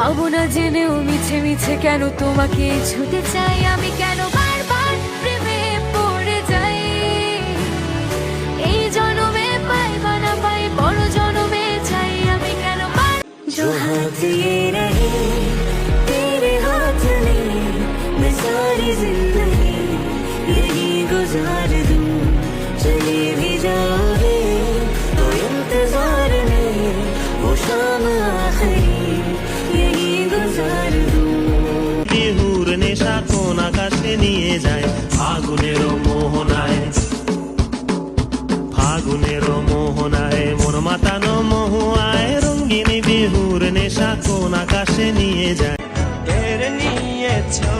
পাবো না জেনেও মিছে মিছে কেন তোমাকে ছুটে চাই আমি, কেন বারবার প্রেমে পড়ে যাই। এই জনমে পাই বা না পাই, বড় জনমে চাই আমি, কেন जो हाथ ये रहे तेरे हाथ में, मैं सारी जिंदगी यही गुजार दूं। चले भी जाओगे तो इंतजार में वो शाम आखिरी यही गुजार दूं। বিহুর নেশা কোন আকাশে নিয়ে যায় ফাগুনের মোহনায়, ফাগুনের মোহনায় মন মাতানো মহুয়ায়। রঙ্গিনী বিহুর নেশা কোন আকাশে নিয়ে যায়। কেড়ে নিয়েছো